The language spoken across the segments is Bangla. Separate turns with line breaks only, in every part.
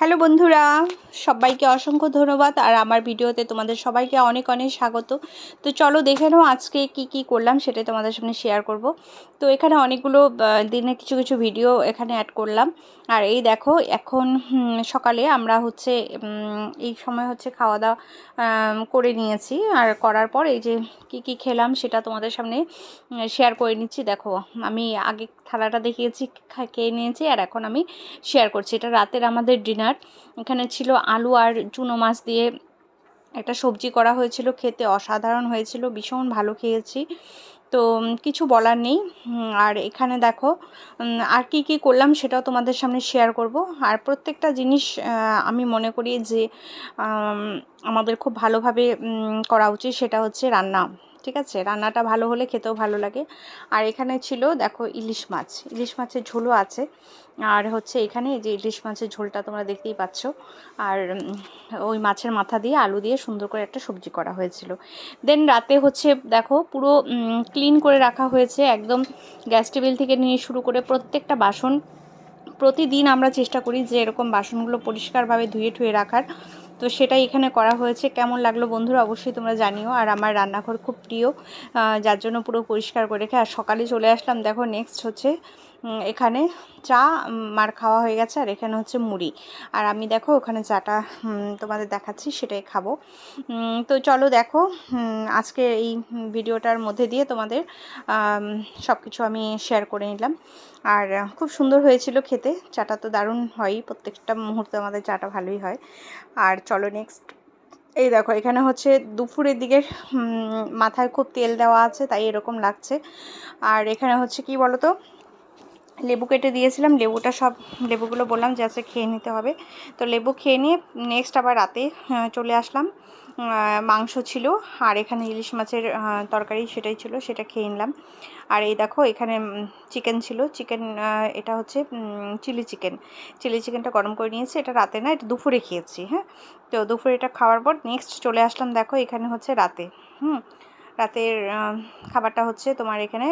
হ্যালো বন্ধুরা, সবাইকে অসংখ্য ধন্যবাদ। আর আমার ভিডিওতে তোমাদের সবাইকে অনেক অনেক স্বাগত। তো চলো দেখে নাও আজকে কি করলাম সেটাই তোমাদের সামনে শেয়ার করব। তো এখানে অনেকগুলো দিনের কিছু কিছু ভিডিও এখানে অ্যাড করলাম। আর এই দেখো এখন সকালে আমরা হচ্ছে এই সময় হচ্ছে খাওয়া দাওয়া করে নিয়েছি। আর করার পর এই যে কি খেলাম সেটা তোমাদের সামনে শেয়ার করে নিচ্ছি। দেখো আমি আগে থালাটা দেখিয়েছি, খেয়ে নিয়েছি, আর এখন আমি শেয়ার করছি। এটা রাতের আমাদের ডিনার। এখানে ছিল আলু আর চুনো মাছ দিয়ে একটা সবজি করা হয়েছিল, খেতে অসাধারণ হয়েছিল, ভীষণ ভালো খেয়েছি। তো কিছু বলার নেই। আর এখানে দেখো আর কি করলাম সেটাও তোমাদের সামনে শেয়ার করব। আর প্রত্যেকটা জিনিস আমি মনে করি যে আমাদের খুব ভালোভাবে করা উচিত, সেটা হচ্ছে রান্না। ঠিক আছে, রান্নাটা ভালো হলে খেতেও ভালো লাগে। আর এখানে ছিল দেখো ইলিশ মাছের ঝোলও আছে। আর হচ্ছে এখানে এই যে ইলিশ মাছের ঝোলটা তোমরা দেখতেই পাচ্ছ। আর ওই মাছের মাথা দিয়ে আলু দিয়ে সুন্দর করে একটা সবজি করা হয়েছিল। দেন রাতে হচ্ছে দেখো পুরো ক্লিন করে রাখা হয়েছে একদম, গ্যাস টেবিল থেকে নিয়ে শুরু করে প্রত্যেকটা বাসন। প্রতিদিন আমরা চেষ্টা করি যে এরকম বাসনগুলো পরিষ্কারভাবে ধুয়ে ঠুয়ে রাখার। তো সেটাই এখানে করা হয়েছে। কেমন লাগলো বন্ধুরা অবশ্যই তোমরা জানিও। আর আমার রান্নাঘর খুব প্রিয়, যার জন্য পুরো পরিষ্কার করে রেখে আর সকালে চলে আসলাম। দেখো নেক্সট হচ্ছে এখানে চা মার খাওয়া হয়ে গেছে, আর এখানে হচ্ছে মুড়ি। আর আমি দেখো ওখানে চাটা তোমাদের দেখাচ্ছি, সেটাই খাবো। তো চলো দেখো আজকে এই ভিডিওটার মধ্যে দিয়ে তোমাদের সব কিছু আমি শেয়ার করে নিলাম। আর খুব সুন্দর হয়েছিল খেতে। চাটা তো দারুণ হয়ই, প্রত্যেকটা মুহূর্তে আমাদের চাটা ভালোই হয়। আর চলো নেক্সট এই দেখো এখানে হচ্ছে দুপুরের দিকে মাথায় খুব তেল দেওয়া আছে তাই এরকম লাগছে। আর এখানে হচ্ছে কি বলো তো, লেবু কেটে দিয়েছিলাম, লেবুগুলো বললাম যে আজকে খেয়ে নিতে হবে। তো লেবু খেয়ে নিয়ে নেক্সট আবার রাতে চলে আসলাম। মাংস ছিল আর এখানে ইলিশ মাছের তরকারি সেটাই ছিল, সেটা খেয়ে নিলাম। আর এই দেখো এখানে চিকেন ছিল, এটা হচ্ছে চিকেনটা গরম করে নিয়েছি। এটা রাতে না, এটা দুপুরে খেয়েছি। হ্যাঁ, তো দুপুরে এটা খাওয়ার পর নেক্সট চলে আসলাম। দেখো এখানে হচ্ছে রাতে রাতের খাবারটা হচ্ছে তোমার এখানে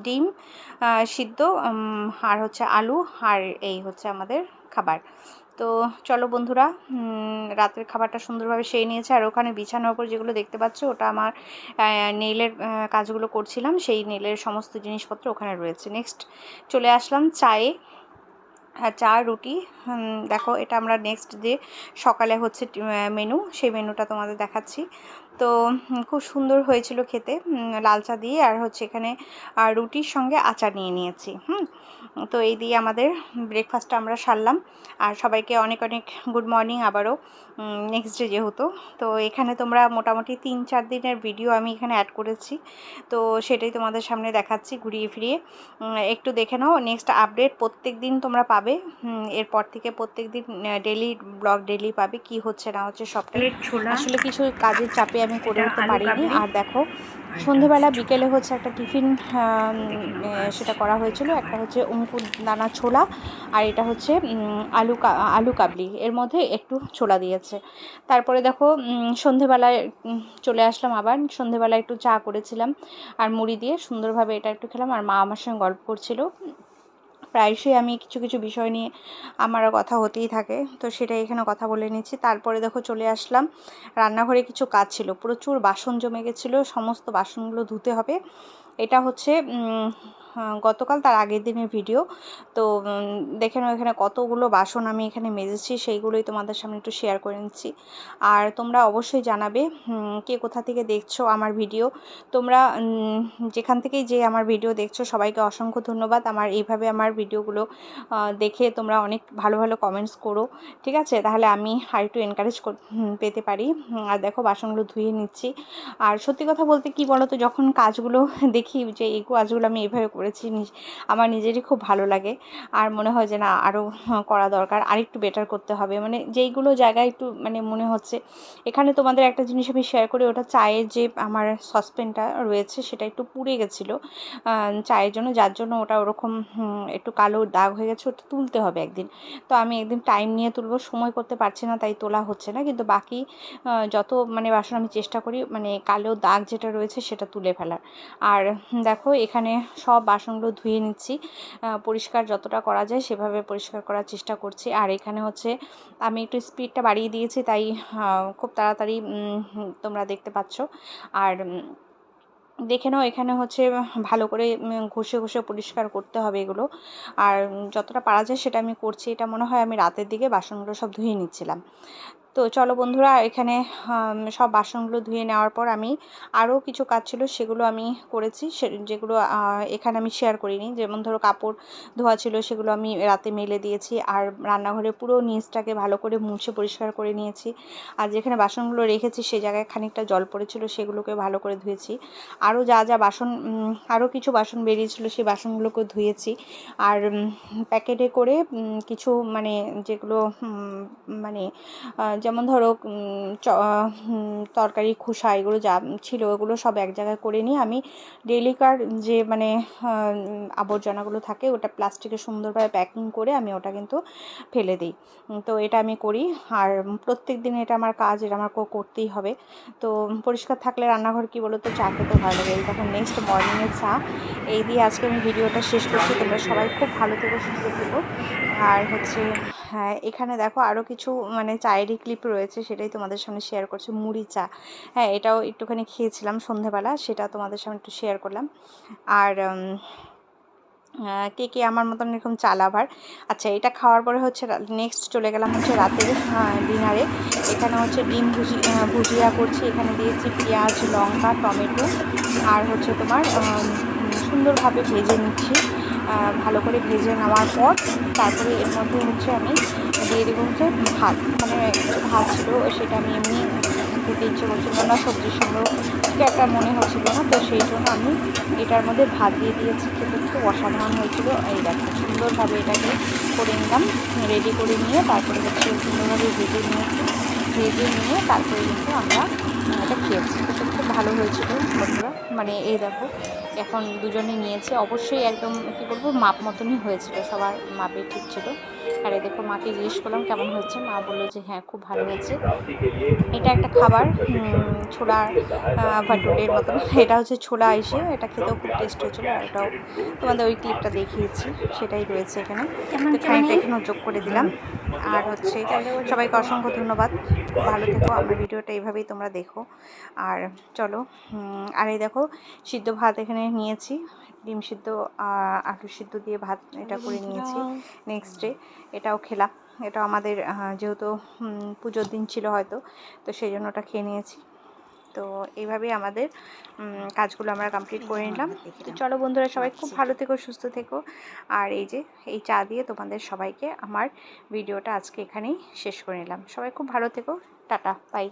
ডিম সিদ্ধ আর হচ্ছে আলু, আর এই হচ্ছে আমাদের খাবার। তো চলো বন্ধুরা, রাতের খাবারটা সুন্দরভাবে সেরে নিয়েছে। আর ওখানে বিছানার উপর যেগুলো দেখতে পাচ্ছ ওটা আমার নেইলের কাজগুলো করছিলাম, সেই নেইলের সমস্ত জিনিসপত্র ওখানে রয়েছে। নেক্সট চলে আসলাম চায়ে। চা রুটি। দেখো এটা আমরা নেক্সট ডে সকালে হচ্ছে মেনু, সেই মেনুটা তোমাদের দেখাচ্ছি। তো খুব সুন্দর হয়েছিল খেতে, লাল চা দিয়ে। আর হচ্ছে এখানে রুটির সঙ্গে আচার নিয়ে নিয়েছি। তো এই দিয়ে আমাদের ব্রেকফাস্টটা আমরা সারলাম। আর সবাইকে অনেক অনেক গুড মর্নিং আবারও, নেক্সট ডে যেহেতু। তো এখানে তোমরা মোটামুটি 3-4 দিনের ভিডিও আমি এখানে অ্যাড করেছি, তো সেটাই তোমাদের সামনে দেখাচ্ছি ঘুরিয়ে ফিরিয়ে। একটু দেখে নাও, নেক্সট আপডেট প্রত্যেক দিন তোমরা পাবে। এরপর থেকে প্রত্যেক দিন ডেলি ব্লগ ডেলি পাবে, কি হচ্ছে না হচ্ছে সবটাই। আসলে কিছু কাজের চাপে আমি করে উঠতে পারিনি। আর দেখো সন্ধেবেলা বিকেলে হচ্ছে একটা টিফিন সেটা করা হয়েছিল। একটা হচ্ছে অঙ্কুর দানা ছোলা, আর এটা হচ্ছে আলু কাবলি, এর মধ্যে একটু ছোলা দিয়েছে। তারপরে দেখো সন্ধেবেলায় চলে আসলাম আবার। সন্ধেবেলায় একটু চা করেছিলাম আর মুড়ি দিয়ে সুন্দরভাবে এটা একটু খেলাম। আর মা আমার সঙ্গে গল্প করছিল। প্রায়শই আমি কিছু কিছু বিষয় নিয়ে আমার কথা হতেই থাকে, তো সেটাই এখানে কথা বলে নিচ্ছি। তারপরে দেখো চলে আসলাম রান্নাঘরে, কিছু কাজ ছিল, প্রচুর বাসন জমে গেছিলো, সমস্ত বাসনগুলো ধুতে হবে। এটা হচ্ছে গতকাল তার আগের দিনের ভিডিও। তো দেখে নাও এখানে কতগুলো বাসন আমি এখানে মেজেছি, সেইগুলোই তোমাদের সামনে একটু শেয়ার করে নিচ্ছি। আর তোমরা অবশ্যই জানাবে কে কোথা থেকে দেখছো আমার ভিডিও। তোমরা যেখান থেকেই যে আমার ভিডিও দেখছো সবাইকে অসংখ্য ধন্যবাদ। আমার এইভাবে আমার ভিডিওগুলো দেখে তোমরা অনেক ভালো ভালো কমেন্টস করো, ঠিক আছে, তাহলে আমি আর একটু এনকারেজ পেতে পারি। আর দেখো বাসনগুলো ধুয়ে নিচ্ছি। আর সত্যি কথা বলতে কি বলো তো, যখন কাজগুলো দেখি যে এই কাজগুলো আমি এইভাবে করেছি, আমার নিজেরই খুব ভালো লাগে। আর মনে হয় যে না আরও করা দরকার, আরেকটু বেটার করতে হবে। মানে যেইগুলো জায়গায় একটু মানে মনে হচ্ছে। এখানে তোমাদের একটা জিনিস আমি শেয়ার করি, ওটা চায়ের যে আমার সসপ্যানটা রয়েছে সেটা একটু পুড়ে গেছিলো চায়ের জন্য, যার জন্য ওটা ওরকম একটু কালো দাগ হয়ে গেছে। ওটা তুলতে হবে একদিন। তো আমি একদিন টাইম নিয়ে তুলবো, সময় করতে পারছি না তাই তোলা হচ্ছে না। কিন্তু বাকি যত মানে বাসন আমি চেষ্টা করি মানে কালো দাগ যেটা রয়েছে সেটা তুলে ফেলার। আর দেখো এখানে সব বাসনগুলো ধুয়ে নিচ্ছি, পরিষ্কার যতটা করা যায় সেভাবে পরিষ্কার করার চেষ্টা করছি। আর এখানে হচ্ছে আমি একটু স্পিডটা বাড়িয়ে দিয়েছি, তাই খুব তাড়াতাড়ি তোমরা দেখতে পাচ্ছ। আর দেখে নাও এখানে হচ্ছে ভালো করে ঘষে ঘষে পরিষ্কার করতে হবে এগুলো। আর যতটা পারা যায় সেটা আমি করছি। এটা মনে হয় আমি রাতের দিকে বাসনগুলো সব ধুয়ে নিচ্ছিলাম। তো চলো বন্ধুরা, এখানে সব বাসনগুলো ধুয়ে নেওয়ার পর আমি আরও কিছু কাজ ছিল সেগুলো আমি করেছি, যেগুলো এখানে আমি শেয়ার করিনি। যেমন ধরো কাপড় ধোয়া ছিল, সেগুলো আমি রাতে মেলে দিয়েছি। আর রান্নাঘরে পুরো নিচটাকে ভালো করে মুছে পরিষ্কার করে নিয়েছি। আর যেখানে বাসনগুলো রেখেছি সেই জায়গায় খানিকটা জল পড়েছিল, সেগুলোকে ভালো করে ধুয়েছি। আরও যা যা বাসন, আরও কিছু বাসন বেরিয়েছিল সেই বাসনগুলোকে ধুয়েছি। আর প্যাকেটে করে কিছু মানে যেগুলো মানে যেমন ধরো তরকারি খোসা এগুলো যা ছিল ওগুলো সব এক জায়গায় করে নিয়ে আমি ডেলিকার যে মানে আবর্জনাগুলো থাকে ওটা প্লাস্টিকে সুন্দরভাবে প্যাকিং করে আমি ওটা কিন্তু ফেলে দিই। তো এটা আমি করি, আর প্রত্যেক দিন এটা আমার কাজ, এটা আমার করতেই হবে। তো পরিষ্কার থাকলে রান্নাঘর কী বলো তো, চা খেতে ভালো লাগে। তখন নেক্সট মর্নিংয়ের চা। এই দিয়ে আজকে আমি ভিডিওটা শেষ করছি। তোমরা সবাই খুব ভালো থেকো, সুস্থ থেকো। আর হচ্ছে হ্যাঁ, এখানে দেখো আরও কিছু মানে চায়েরই ক্লিপ রয়েছে, সেটাই তোমাদের সামনে শেয়ার করছি। মুড়ি চা, হ্যাঁ এটাও একটুখানি খেয়েছিলাম সন্ধেবেলা, সেটা তোমাদের সামনে একটু শেয়ার করলাম। আর কে কে আমার মতন এরকম চা লাভার। আচ্ছা, এটা খাওয়ার পরে হচ্ছে নেক্সট চলে গেলাম হচ্ছে রাতের ডিনারে। এখানে হচ্ছে ডিম ভুজিয়া করছি। এখানে দিয়েছি পেঁয়াজ, লঙ্কা, টমেটো, আর হচ্ছে তোমার সুন্দরভাবে ভেজে নিচ্ছি। ভালো করে ভেজে নেওয়ার পর তারপরে এর মধ্যে হচ্ছে আমি দিয়ে দেবো হচ্ছে ভাত। মানে ভাত ছিল, সেটা আমি এমনি খেতে ইচ্ছে করছিল না, সবজির সঙ্গেও ঠিক একটা মনে হচ্ছিল না, তো সেই জন্য আমি এটার মধ্যে ভাত দিয়ে দিয়েছি। খেতে খুব অসাধারণ হয়েছিল। এই দেখো সুন্দরভাবে এটাকে করে নিলাম, রেডি করে নিয়ে তারপরে হচ্ছে সুন্দরভাবে ভেজে নিয়েছি। ভেজে নিয়ে তারপরে কিন্তু আমরা এটা খেয়েছি। তো খুব ভালো হয়েছিল বন্ধুরা। মানে এই দেখো এখন দুজনে নিয়েছে, অবশ্যই একদম কী বলবো মাপ মতনই হয়েছিল, সবার মাপে ঠিক ছিল। আর এই দেখো মাকে জিজ্ঞেস করলাম কেমন হয়েছে, মা বললো যে হ্যাঁ খুব ভালো হয়েছে। এটা একটা খাবার, ছোলা ভাটুরের মতন। এটা হচ্ছে ছোলা আইসে, এটা খেতেও খুব টেস্ট হয়েছিল। আর এটাও তোমাদের ওই ক্লিপটা দেখিয়েছি, সেটাই রয়েছে এখানে। তো খানিকটা এখানেও যোগ করে দিলাম। আর হচ্ছে সবাইকে অসংখ্য ধন্যবাদ, ভালো থেকো। আমার ভিডিওটা এইভাবেই তোমরা দেখো। আর চলো, আর এই দেখো সিদ্ধ ভাত এখানে নিয়েছি, ডিম সিদ্ধ আলু সিদ্ধ দিয়ে ভাত এটা করে নিয়েছি। নেক্সট ডে এটাও খেলাম। এটা আমাদের যেহেতু পুজোর দিন ছিল হয়তো, তো সেই জন্য ওটা খেয়ে নিয়েছি। তো এইভাবেই আমাদের কাজগুলো আমরা কমপ্লিট করে নিলাম। তো চলো বন্ধুরা, সবাই খুব ভালো থেকো, সুস্থ থেকো। আর এই যে এই চা দিয়ে তোমাদের সবাইকে আমার ভিডিওটা আজকে এখানেই শেষ করে নিলাম। সবাই খুব ভালো থেকো, টাটা, বাই।